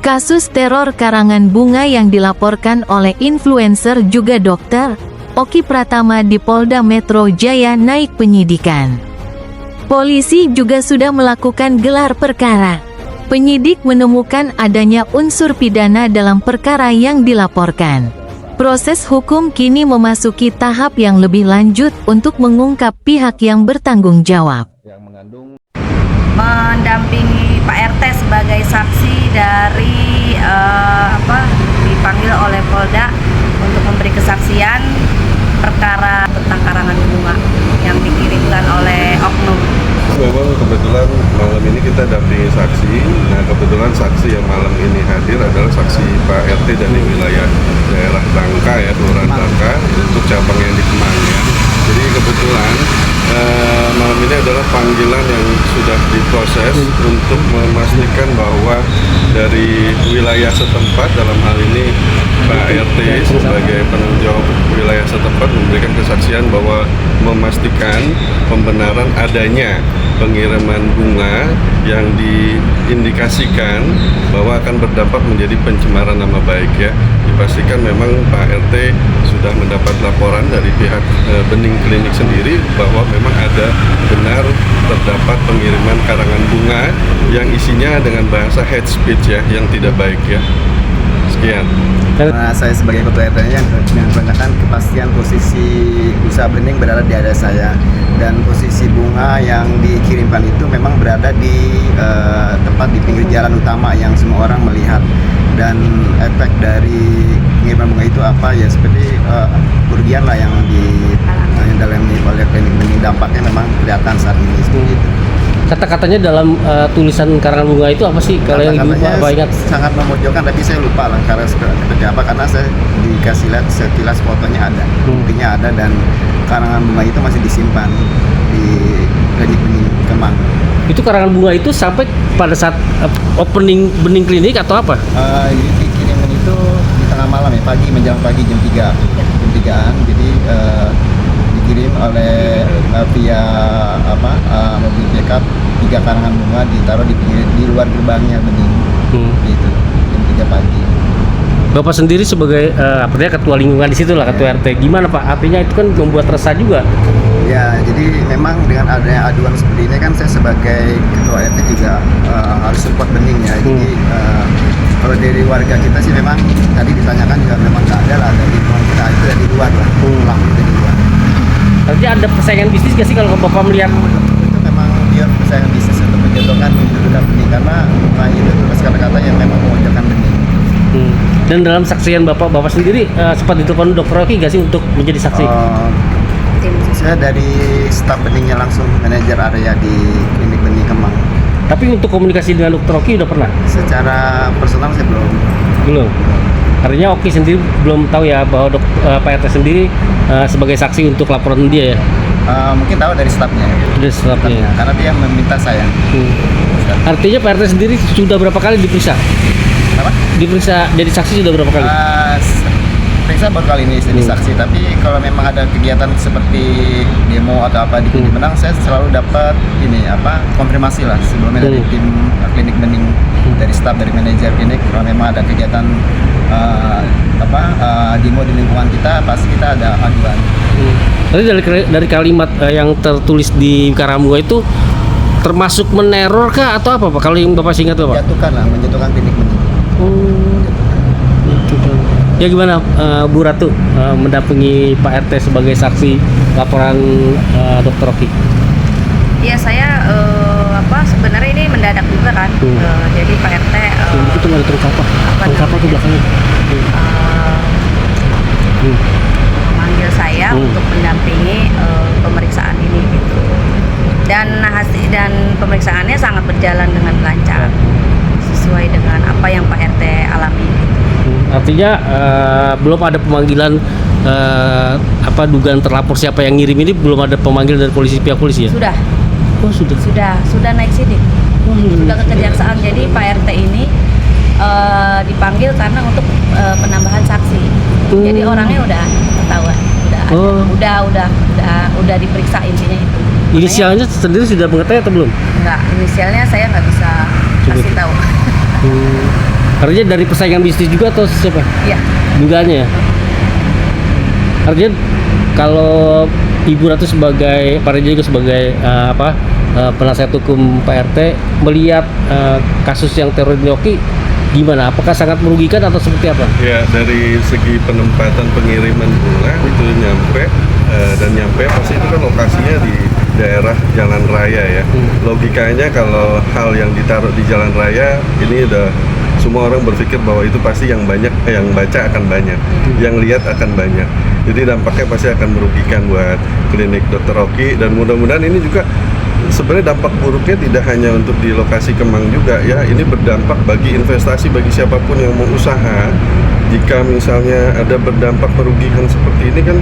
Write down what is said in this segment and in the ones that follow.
Kasus teror karangan bunga yang dilaporkan oleh influencer juga dokter Oki Pratama di Polda Metro Jaya naik penyidikan. Polisi juga sudah melakukan gelar perkara. Penyidik menemukan adanya unsur pidana dalam perkara yang dilaporkan. Proses hukum kini memasuki tahap yang lebih lanjut untuk mengungkap pihak yang bertanggung jawab. Mendampingi Pak RT sebagai saksi dari dipanggil oleh Polda untuk memberi kesaksian perkara tentang karangan bunga yang dikirimkan oleh oknum. Memang kebetulan malam ini kita dampingi saksi. Nah, kebetulan saksi yang malam ini hadir adalah saksi Pak RT dari wilayah daerah Bangka ya, Kelurahan Bangka untuk cabang yang di Kemang ya. Jadi kebetulan malam ini adalah panggilan yang sudah diproses untuk memastikan bahwa dari wilayah setempat, dalam hal ini Pak RT sebagai penanggung jawab wilayah setempat memberikan kesaksian bahwa memastikan pembenaran adanya pengiriman bunga yang diindikasikan bahwa akan berdampak menjadi pencemaran nama baik ya. Dipastikan memang Pak RT sudah mendapat laporan dari pihak Bening Klinik sendiri bahwa memang ada benar terdapat pengiriman karangan bunga yang isinya dengan bahasa hate speech ya, yang tidak baik ya. Sekian. Nah, saya sebagai ketua RT-nya dengan kebanyakan kepastian posisi usaha Bening berada di area saya, dan posisi bunga yang dikirimkan itu memang berada di tempat di pinggir jalan utama yang semua orang melihat. Dan efek dari pengiriman bunga itu apa ya, seperti kerugian lah yang dialami oleh klinik Bening. Dampaknya memang kelihatan saat ini seperti itu. Kata-katanya dalam tulisan karangan bunga itu apa sih? Kalau yang apa ingat? Sangat memojokkan, tapi saya lupa lah karena saya dikasih lihat sekilas fotonya ada, buktinya ada, dan karangan bunga itu masih disimpan di klinik Bening Kemang. Itu karangan bunga itu sampai pada saat opening Bening Klinik atau apa? Dikirimin itu di tengah malam ya, menjelang pagi jam 3-an, jadi dikirim oleh via mobil pickup 3 karangan bunga ditaruh di luar gerbangnya Bening, gitu, jam 3 pagi. Bapak sendiri sebagai ketua lingkungan di situ lah, ketua RT, gimana Pak? Artinya itu kan membuat resah juga. Ya, jadi memang dengan adanya aduan seperti ini kan saya sebagai ketua RT juga harus support Bening ya. Jadi kalau dari warga kita sih memang tadi ditanyakan juga memang nggak ada lah dari lingkungan kita, itu dari luar lah, pelaku itu di luar. Artinya ada persaingan bisnis nggak sih kalau Bapak melihat? Itu memang dia persaingan bisnis untuk menjatuhkan menjatuhkan Bening, karena itu terus kata-kata yang memang memojokkan Bening. Dan dalam saksian Bapak sendiri sempat ditelepon Dr. Oki nggak sih untuk menjadi saksi? Saya dari staf Beningnya langsung, manajer area di klinik Bening Kemang. Tapi untuk komunikasi dengan Dr. Oki udah pernah? Secara personal saya belum. Artinya Oki sendiri belum tahu ya bahwa Pak RT sendiri sebagai saksi untuk laporan dia ya? Mungkin tahu dari stafnya. Dari stafnya. Karena dia meminta saya. Artinya Pak RT sendiri sudah berapa kali diperiksa? Apa? Diperiksa jadi saksi sudah berapa kali? Periksa baru kali ini jadi saksi, tapi kalau memang ada kegiatan seperti demo atau apa di Klinik Benang, saya selalu dapat konfirmasi lah sebelumnya dari tim klinik Bening, dari staf, dari manajer klinik. Kalau memang ada kegiatan demo di lingkungan kita, pasti kita ada aduan. Tadi dari kalimat yang tertulis di karangan bunga itu termasuk meneror kah atau apa Pak? Kalau yang Bapak ingat Pak? Menjatuhkan klinik Bening. Ya gimana Bu Ratu mendampingi Pak RT sebagai saksi laporan Dr. Oki? Ya saya sebenarnya ini mendadak juga kan. Jadi Pak RT itu nggak ada terungkap ke belakangnya. Memanggil saya untuk mendampingi pemeriksaan ini gitu. Dan pemeriksaannya sangat berjalan dengan lancar, sesuai dengan apa yang Pak RT alami gitu. Artinya belum ada pemanggilan dugaan terlapor siapa yang ngirim ini, belum ada pemanggilan dari pihak polisi ya? Sudah. Oh Sudah naik sidik. Sudah ke kejaksaan. Jadi Pak RT ini dipanggil karena untuk penambahan saksi. Jadi orangnya udah ketahuan, udah diperiksa, intinya itu. Inisialnya sendiri sudah mengetahui atau belum? Enggak, inisialnya saya nggak bisa kasih tahu. Artinya dari persaingan bisnis juga atau siapa? Iya. Dugaannya ya? Artinya kalau Ibu Ratu sebagai, Pak Reja juga sebagai penasihat hukum Pak RT melihat kasus yang teror di Oki gimana? Apakah sangat merugikan atau seperti apa? Ya, dari segi penempatan pengiriman bunga itu nyampe pasti itu kan lokasinya di daerah jalan raya ya. Logikanya kalau hal yang ditaruh di jalan raya ini udah semua orang berpikir bahwa itu pasti yang baca akan banyak, yang lihat akan banyak. Jadi dampaknya pasti akan merugikan buat klinik Dr. Oki, dan mudah-mudahan ini juga sebenarnya dampak buruknya tidak hanya untuk di lokasi Kemang juga ya, ini berdampak bagi investasi bagi siapapun yang mau usaha. Jika misalnya ada berdampak merugikan seperti ini kan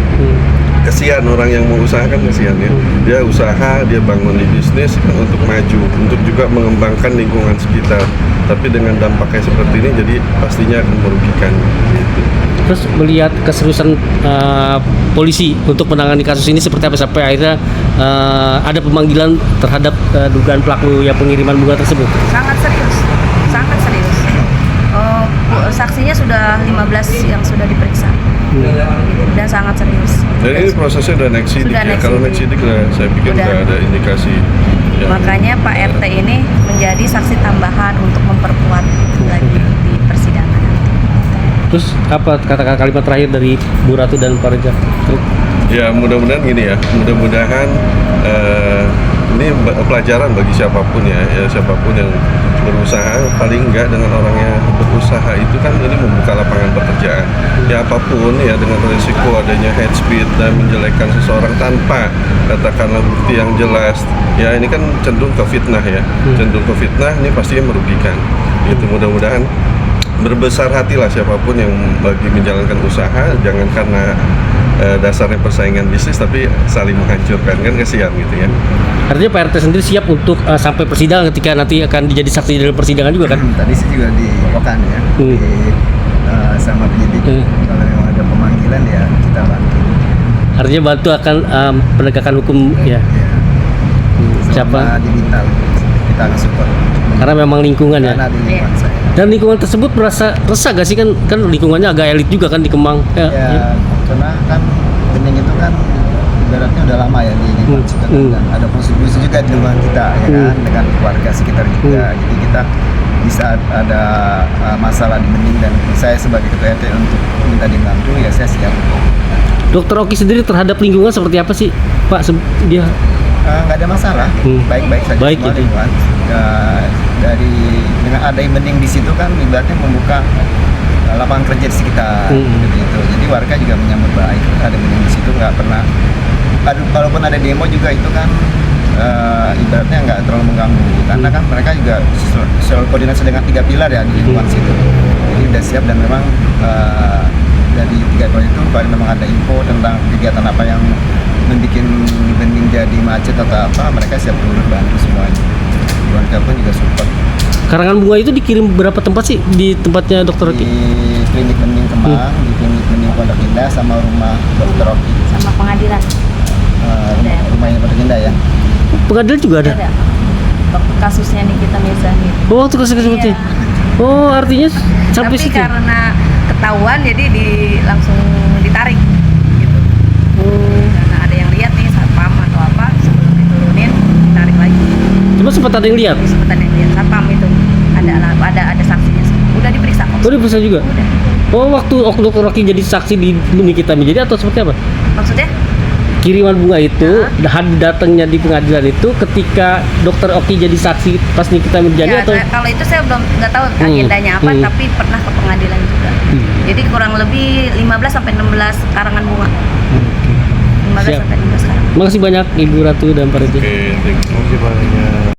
kesian orang yang mau usaha, kan kesian ya. Dia usaha, dia bangun di bisnis kan untuk maju, untuk juga mengembangkan lingkungan sekitar. Tapi dengan dampaknya seperti ini jadi pastinya akan merugikan gitu. Terus melihat keseriusan polisi untuk menangani kasus ini seperti apa sampai akhirnya ada pemanggilan terhadap dugaan pelaku yang pengiriman bunga tersebut? Sangat serius, sangat serius. Saksinya sudah 15 yang sudah diperiksa, dan sangat serius. Dan ini prosesnya udah naik sidik Sudah ya. naik Kalau sidik. naik sidik lah, saya pikir Udah. udah ada indikasi. Ya. Makanya Pak RT ini menjadi saksi tambahan untuk memperkuat lagi di persidangan nanti. Terus apa kata-kata kalimat terakhir dari Bu Ratu dan Pak Reza? Ya mudah-mudahan gini ya, mudah-mudahan ini pelajaran bagi siapapun ya, siapapun yang berusaha, paling enggak dengan orang yang berusaha itu kan ini membuka lapangan pekerjaan. Ya apapun ya, dengan risiko adanya hate speech dan menjelekkan seseorang tanpa katakanlah bukti yang jelas, ya ini kan cenderung ke fitnah ya, cenderung ke fitnah, ini pastinya merugikan. Itu mudah-mudahan berbesar hatilah siapapun yang bagi menjalankan usaha, jangan karena dasarnya persaingan bisnis tapi saling menghancurkan, kan kesian gitu ya. Artinya Pak RT sendiri siap untuk sampai persidangan ketika nanti akan dijadi saksi dalam persidangan juga kan? Tadi sih juga diinfokan ya, sama penyidik. Kalau memang ada pemanggilan ya kita bantu. Artinya bantu akan penegakan hukum ya. Siapa? Selama diminta kita akan support. Karena memang lingkungan ya. Karena di lingkungan saya. Dan lingkungan tersebut merasa resah gak sih, kan lingkungannya agak elit juga kan di Kemang. Ya, karena kan bening itu kan ibaratnya udah lama ya di lingkungan kita, dan ada kontribusi juga di lingkungan kita ya kan, dengan keluarga sekitar juga. Jadi kita di saat ada masalah di bening dan saya sebagai ketua RT untuk minta dibantu ya saya siap. Dokter Oki sendiri terhadap lingkungan seperti apa sih Pak? Dia Nggak ada masalah, baik-baik saja Baik semua gitu. lingkungan. Dari dengan ada bening di situ kan ibaratnya membuka lapangan kerja di sekitar gitu. Jadi warga juga menyambut baik, ada bening di situ, nggak pernah. Kalaupun ada demo juga itu kan ibaratnya nggak terlalu mengganggu, karena kan mereka juga selalu koordinasi dengan 3 pilar ya di lingkungan situ. Jadi udah siap, dan memang dari 3 pilar itu kalau memang ada info tentang kegiatan apa yang membuat bening jadi macet atau apa, mereka siap turun bantu semuanya. Warga pun juga support. karangan bunga itu dikirim berapa tempat sih di tempatnya Dokter Oki? Di klinik bening Kemang, di klinik bening Pondok Indah, sama rumah Dr. Oki. Sama pengadilan. Rumahnya Pondok Indah ya. Pengadilan juga ada? Ada. Waktu kasusnya Nikita Mirzani. Oh, waktu kasus seperti Iya. Oh, artinya sampai Tapi situ. karena ketahuan jadi langsung ditarik gitu. Karena ada yang lihat nih satpam atau apa, sebelum diturunin ditarik lagi. Cuma sempat ada yang lihat. Seperti yang lihat satpam itu ada saksinya. Udah diperiksa kok. Oh, diperiksa juga. Udah. Oh, waktu Dokter Oki jadi saksi di Nikita Mirzani atau seperti apa? Maksudnya? Kiriman bunga itu datangnya di pengadilan itu ketika Dokter Oki jadi saksi pas Nikita Mirzani Ya, atau kalau itu saya belum nggak tahu agendanya apa, tapi pernah ke pengadilan juga. Jadi kurang lebih 15 sampai 16 karangan bunga. 15 Siap. sampai 16 karangan. Makasih banyak Ibu Ratu dan Pak Reza. Oke, terima kasih banyak.